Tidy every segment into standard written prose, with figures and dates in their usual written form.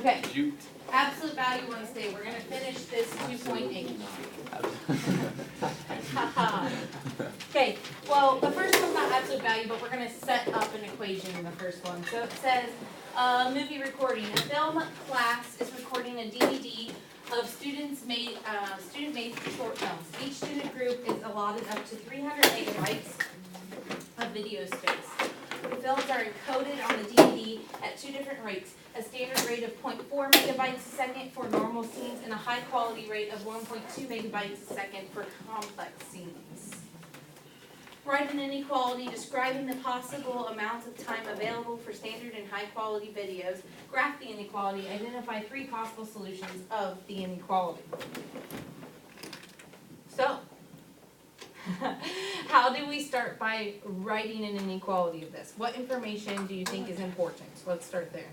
Okay, absolute value one state, we're gonna finish this 2.8. Okay, well, the first one's not absolute value, but we're gonna set up an equation in the first one. So it says, movie recording. A film class is recording a DVD of student-made short films. Each student group is allotted up to 300 megabytes of video space. The films are encoded on the DVD at two different rates, a standard rate of 0.4 megabytes a second for normal scenes and a high quality rate of 1.2 megabytes a second for complex scenes. Write an inequality describing the possible amounts of time available for standard and high quality videos. Graph the inequality. Identify three possible solutions of the inequality. So, how do we start by writing an inequality of this? What information do you think is important? Let's start there.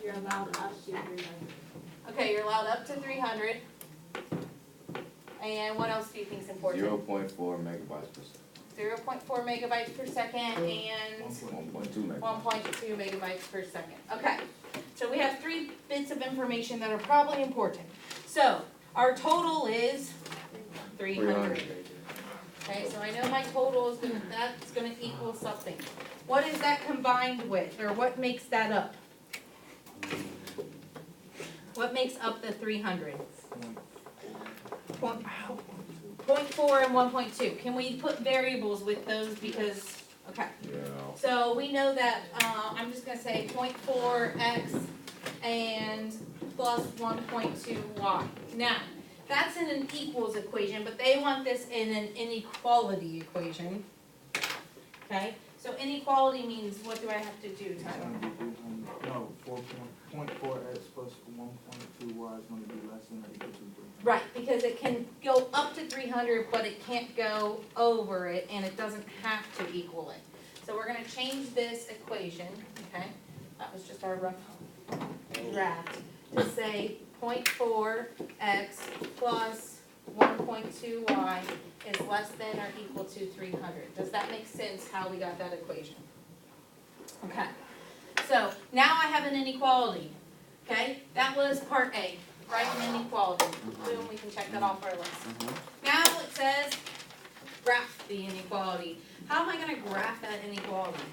You're allowed up to 300. Okay, you're allowed up to 300. And what else do you think is important? 0.4 megabytes per second. 0.4 megabytes per second and 1.2 megabytes. 1.2 megabytes per second. Okay, so we have 3 bits of information that are probably important. So, our total is 300. Okay, so I know my total is that's gonna equal something. What is that combined with, or what makes that up? What makes up the 300? 0.4 and 1.2. Can we put variables with those because, okay. Yeah. So we know that, I'm just gonna say 0.4x and plus 1.2y. Now, that's in an equals equation, but they want this in an inequality equation. Okay, so inequality means, what do I have to do, Tyler? No, 4.4x plus 1.2y is going to be less than or equal to 300. Right, because it can go up to 300, but it can't go over it, and it doesn't have to equal it. So we're gonna change this equation, okay? That was just our rough draft, to say 0.4x plus 1.2y is less than or equal to 300. Does that make sense how we got that equation? Okay, so now I have an inequality, okay? That was part A, write an inequality. Boom, we can check that off our list. Now it says graph the inequality. How am I gonna graph that inequality?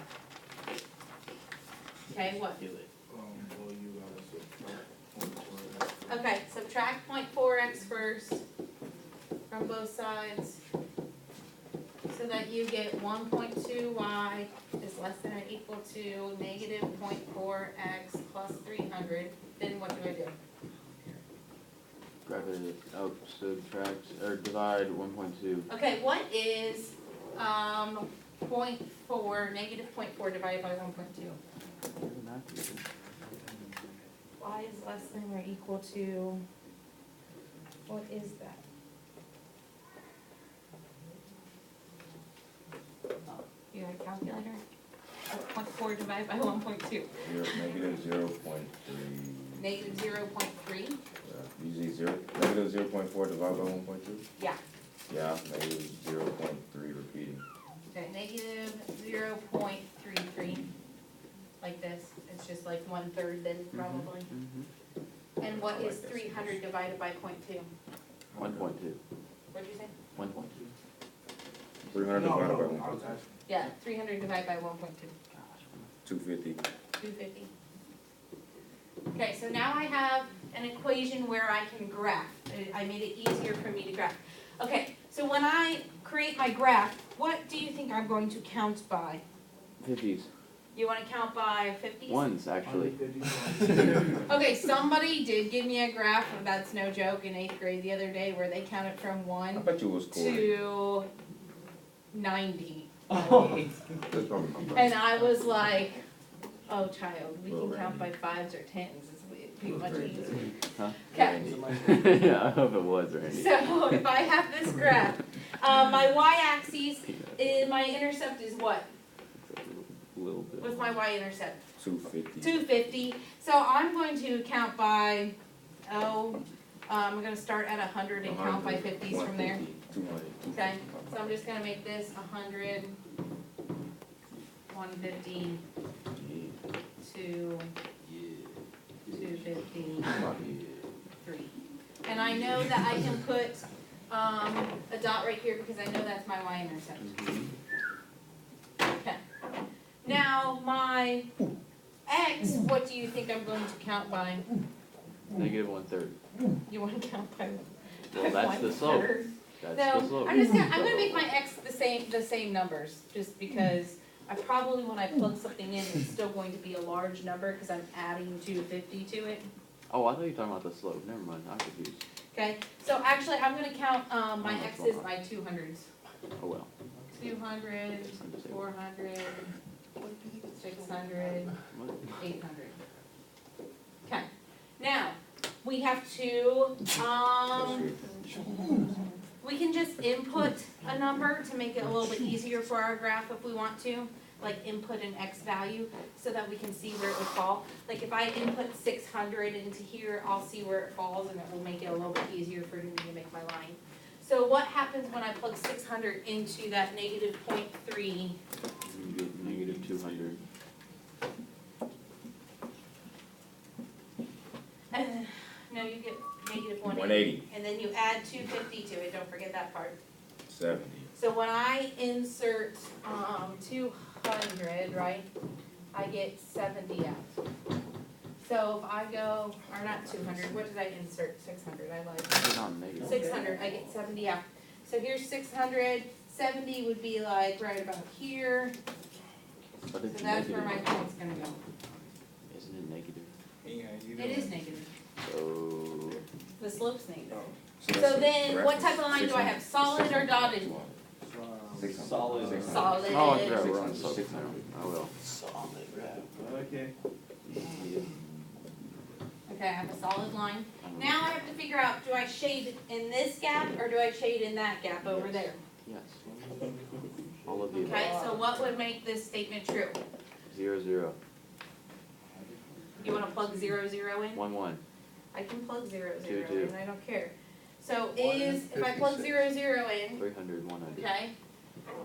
Okay, what? Well, you gotta subtract 0.4x. Okay, subtract 0.4x first from both sides so that you get 1.2y is less than or equal to negative 0.4x plus 300. Then what do I do? Graph it out, subtract, or divide 1.2. Okay, what is 0.4, negative 0.4 divided by 1.2? Y is less than or equal to, what is that? You got a calculator? 0.4 divided by 1.2. Negative 0.3. Negative 0.3? Usually negative 0.4 divided by 1.2? Yeah. Yeah, negative 0.3 repeating. Okay, negative 0.33, like this. It's just like 1/3 then, probably. And what is 300 divided by 0.2? 1.2. What'd you say? 1.2. 300 No, divided by I was 1.2. asking. Yeah, 300 divided by 1.2. 250. 250. Okay, so now I have an equation where I can graph. I made it easier for me to graph. Okay, so when I create my graph, what do you think I'm going to count by? 50s. You want to count by 50s? Ones, actually. 150. Okay, somebody did give me a graph, that's no joke, in 8th grade the other day where they counted from I 1 bet you it was cool. to 90. That's probably my And I was like, oh child, we can count by 5s or 10s. It'd be much easier. Huh? Okay. Yeah, I hope it was, Randy. So if I have this graph, my y-axis, my intercept is what? A little bit. What's my y-intercept? 250. 250. So I'm going to count by, I'm going to start at 100 and count by 50s from there. 200. Okay, so I'm just going to make this 100, 150, 2, that I can put, a dot right here because I know that's my y-intercept. Okay. Now, my x, what do you think I'm going to count by? Negative 1/3. You wanna count by? Well, that's the slope. 1/3? That's No, the slope. I'm gonna make my x the same numbers, just because I probably, when I plug something in, it's still going to be a large number, cause I'm adding 250 to it. Oh, I thought you were talking about the slope. Never mind, I'm confused. Okay, so actually, I'm gonna count, my that's x's not by 200s. Oh well. 200, 400, 600, What? 800. Okay, now, we have to, we can just input a number to make it a little bit easier for our graph if we want to, like input an x value so that we can see where it would fall. Like if I input 600 into here, I'll see where it falls and it will make it a little bit easier for me to make my line. So what happens when I plug 600 into that negative 0.3? You get negative 200. No, you get negative 180. And then you add 250 to it, don't forget that part. 70. So when I insert 200, right, I get 70 out. So if I go, or not 200, what did I insert? 600, I lied. It's not negative. 600, I get 70 out. So here's 600, 70 would be like right about here, But so it's that's where negative. my point's gonna go. Isn't it negative? It is negative, So, the slope's negative. that's So the then, what type of line do I 600. have, solid or dotted? Solid. Solid. oh, I forgot we're on slope now. Oh well. Okay. Okay, I have a solid line. Now I have to figure out, do I shade in this gap or do I shade in that gap over there? Yes. All of the above. Okay, so what would make this statement true? 0, 0. You wanna plug 0, 0 in? 1, 1. I can plug 0, 0 Two, two. in, I don't care. So if I plug 0, 0 in, 300, 100. okay?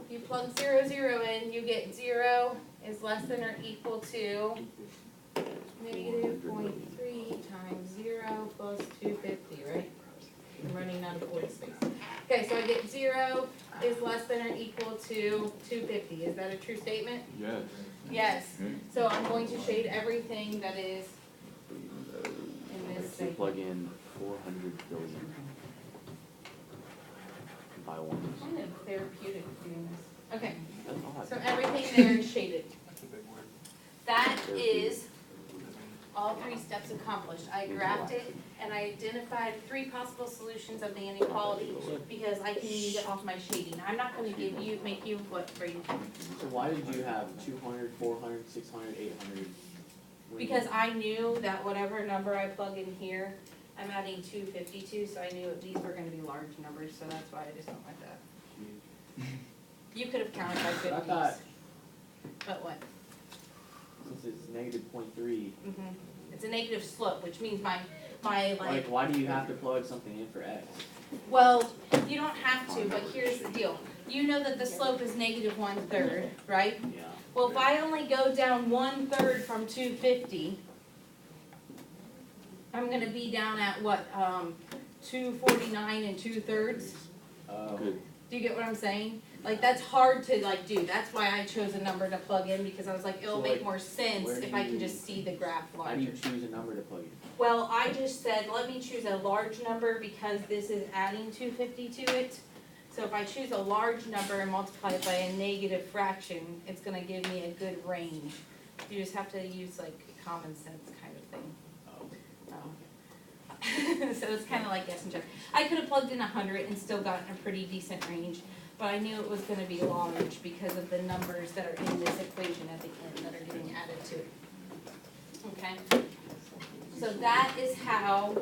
You plug 0, 0 in, you get 0 is less than or equal to negative 0.3 times 0 plus 250, right? I'm running out of void space. Okay, so I get 0 is less than or equal to 250. Is that a true statement? Yes. Yes. So I'm going to shade everything that is in this So statement. plug in 400 billion. By one. Kind of therapeutic doing this. Okay, That's odd. so everything there is shaded. That is all 3 steps accomplished. I graphed it and I identified 3 possible solutions of the inequality because I can use it off my shading. I'm not gonna make you what for you. So why did you have 200, 400, 600, 800? Because I knew that whatever number I plug in here, I'm adding 252, so I knew these were gonna be large numbers, so that's why I just went like that. You could have counted by But I 50s. thought, But what? since it's negative 0.3, Mhm. It's a negative slope, which means my like, like, why do you have to plug something in for x? well, you don't have to, but here's the deal. You know that the slope is negative 1/3, right? Yeah. Well, if I only go down 1/3 from 250, I'm gonna be down at what, 249 2/3? Good. Do you get what I'm saying? Like, that's hard to like do, that's why I chose a number to plug in, because I was like, it'll So, make like, more sense where do if I can you- just see the graph How do you larger. choose a number to plug in? Well, I just said, let me choose a large number because this is adding 250 to it. So if I choose a large number and multiply it by a negative fraction, it's gonna give me a good range. You just have to use like common sense kind of thing. So it's kinda like guess and check. I could have plugged in 100 and still gotten a pretty decent range, but I knew it was gonna be large because of the numbers that are in this equation at the end that are getting added to it. Okay? So that is how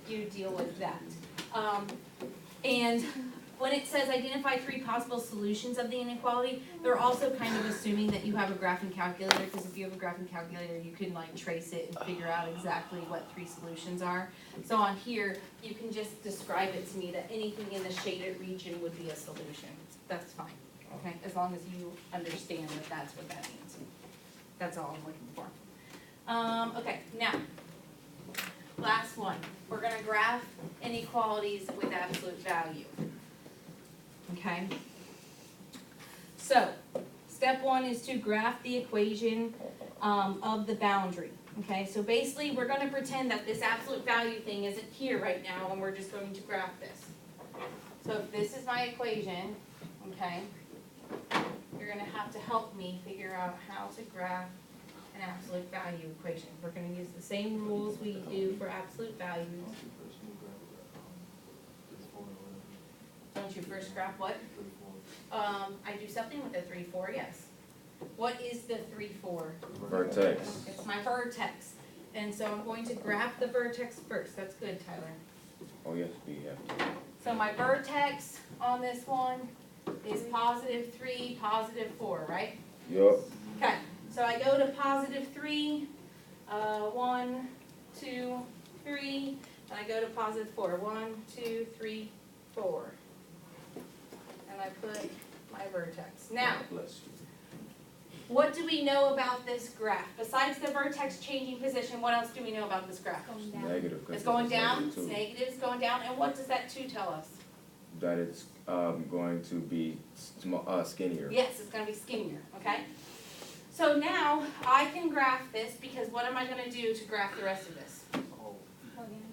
you deal with that. And when it says identify 3 possible solutions of the inequality, they're also kind of assuming that you have a graphing calculator, because if you have a graphing calculator, you can like trace it and figure out exactly what 3 solutions are. So on here, you can just describe it to me that anything in the shaded region would be a solution. That's fine, okay, as long as you understand that that's what that means. That's all I'm looking for. Okay, now, last one. We're gonna graph inequalities with absolute value. Okay? So, step one is to graph the equation of the boundary. Okay, so basically, we're gonna pretend that this absolute value thing isn't here right now, and we're just going to graph this. So if this is my equation, okay, you're gonna have to help me figure out how to graph an absolute value equation. We're gonna use the same rules we do for absolute values. Don't you first graph what? I do something with the 3, 4, yes. What is the 3, 4? Vertex. It's my vertex. And so I'm going to graph the vertex first. That's good, Tyler. Oh, yes, we have. So my vertex on this one is positive 3, positive 4, right? Yup. Okay, so I go to positive 3, 1, 2, 3, and I go to positive 4, 1, 2, 3, 4. And I put my vertex. Now, what do we know about this graph? Besides the vertex changing position, what else do we know about this graph? Negative. 'cause It's going down, negative it's two. negative, it's going down, and what does that 2 tell us? That it's going to be skinnier. Yes, it's gonna be skinnier, okay? So now, I can graph this, because what am I gonna do to graph the rest of this?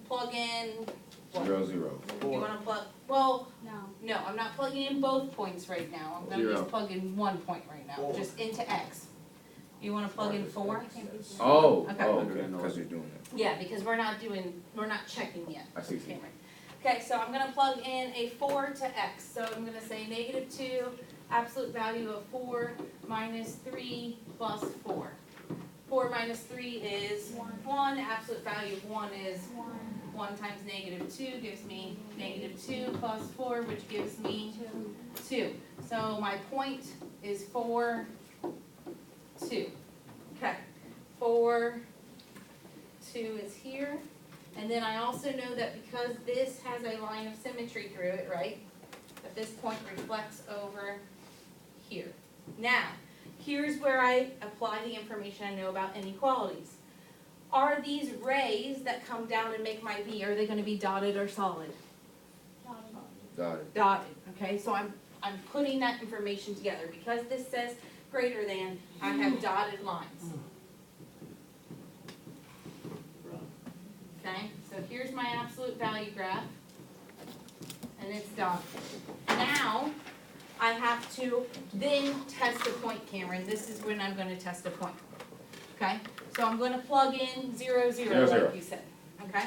Plug in, what? 0, 0. You wanna plug, well, No. no, I'm not plugging in both points right now, I'm gonna Zero. just plug in one point right now, just into X. You wanna plug in 4? Oh, Okay. okay, because you're doing it. Yeah, because we're not checking yet. I see. Okay, right. Okay, so I'm gonna plug in a 4 to X, so I'm gonna say negative 2, absolute value of 4 minus 3 plus 4. 4 minus 3 is 1, absolute value of 1 is 1 times negative 2 gives me negative 2 plus 4, which gives me 2. So my point is 4, 2. Okay, 4, 2 is here. And then I also know that because this has a line of symmetry through it, right? That this point reflects over here. Now, here's where I apply the information I know about inequalities. Are these rays that come down and make my V, are they gonna be dotted or solid? Got it. Dotted, okay, so I'm putting that information together. Because this says greater than, I have dotted lines. Okay, so here's my absolute value graph, and it's dotted. Now, I have to then test a point, Cameron. This is when I'm gonna test a point. Okay, so I'm gonna plug in 0, 0, 0, 0. like you said, okay?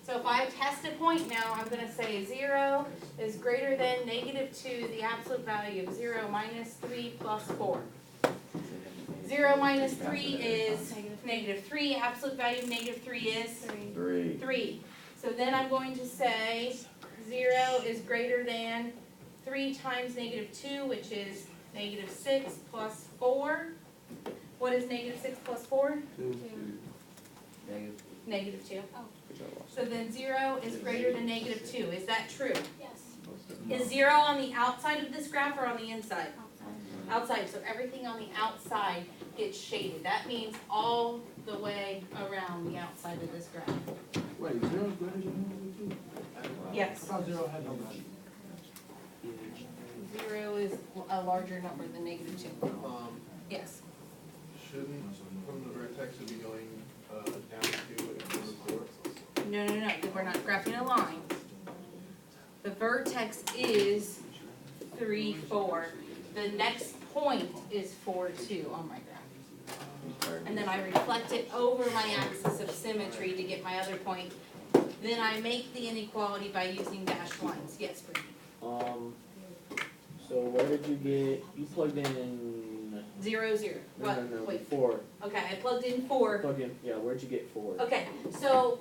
So if I test a point now, I'm gonna say 0 is greater than negative 2, the absolute value of 0 minus 3 plus 4. 0 minus 3 is negative 3, absolute value of negative 3 is 3. 3. So then I'm going to say 0 is greater than 3 times negative 2, which is negative 6 plus 4. What is negative 6 plus 4? Negative 2. So then 0 is greater than negative 2. Is that true? Yes. Is 0 on the outside of this graph or on the inside? Outside, so everything on the outside gets shaded. That means all the way around the outside of this graph. Wait, 0 is greater than negative 2? I Yes, thought 0 had no value. 0 is a larger number than negative 2. Yes. Shouldn't, from the vertex, it be going down to and from the 4? No, we're not graphing a line. The vertex is 3, 4. The next point is 4, 2 on my graph. And then I reflect it over my axis of symmetry to get my other point. Then I make the inequality by using dashed lines. Yes, Brittany? So where did you get, you plugged in, 0, 0. What? no, Wait. 4. Okay, I plugged in 4. Plug in, yeah, where'd you get 4? Okay, so,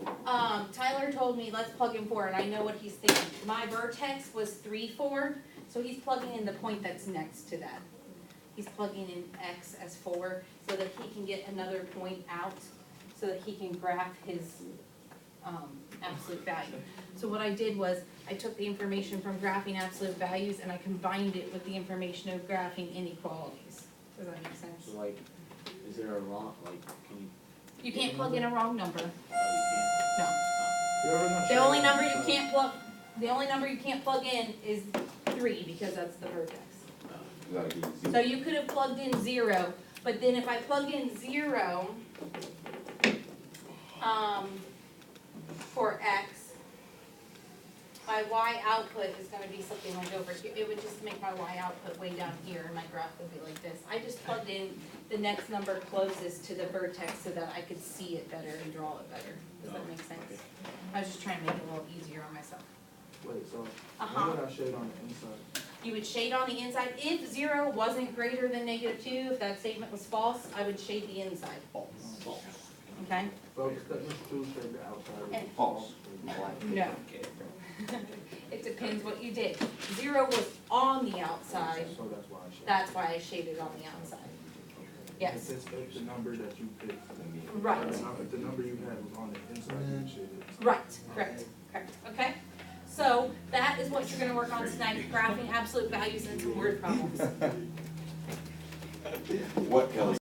Tyler told me, let's plug in 4, and I know what he's thinking. My vertex was 3, 4, so he's plugging in the point that's next to that. He's plugging in X as 4, so that he can get another point out, so that he can graph his, absolute value. So what I did was, I took the information from graphing absolute values, and I combined it with the information of graphing inequalities. Does that make sense? So like, is there a wrong, like, can you, You can't plug in a wrong number. oh, you can't? No. The only number you can't plug in is 3, because that's the vertex. You gotta be easy. So you could have plugged in 0, but then if I plug in 0, for x, my y output is gonna be something like over here. It would just make my y output way down here, and my graph would be like this. I just plugged in the next number closest to the vertex so that I could see it better and draw it better. Does that make sense? I was just trying to make it a little easier on myself. Wait, so, Uh-huh. what would I shade on the inside? You would shade on the inside. If 0 wasn't greater than -2, if that statement was false, I would shade the inside. Okay? So, let me choose shade the outside. And- False. No. It depends what you did. 0 was on the outside, So that's why I shaded. that's why I shaded on the outside. Yes. If the number that you picked. Right. If the number you had was on the inside, you shaded it. Right, correct, okay? So that is what you're gonna work on tonight, graphing absolute values and some word problems. What, Kelly?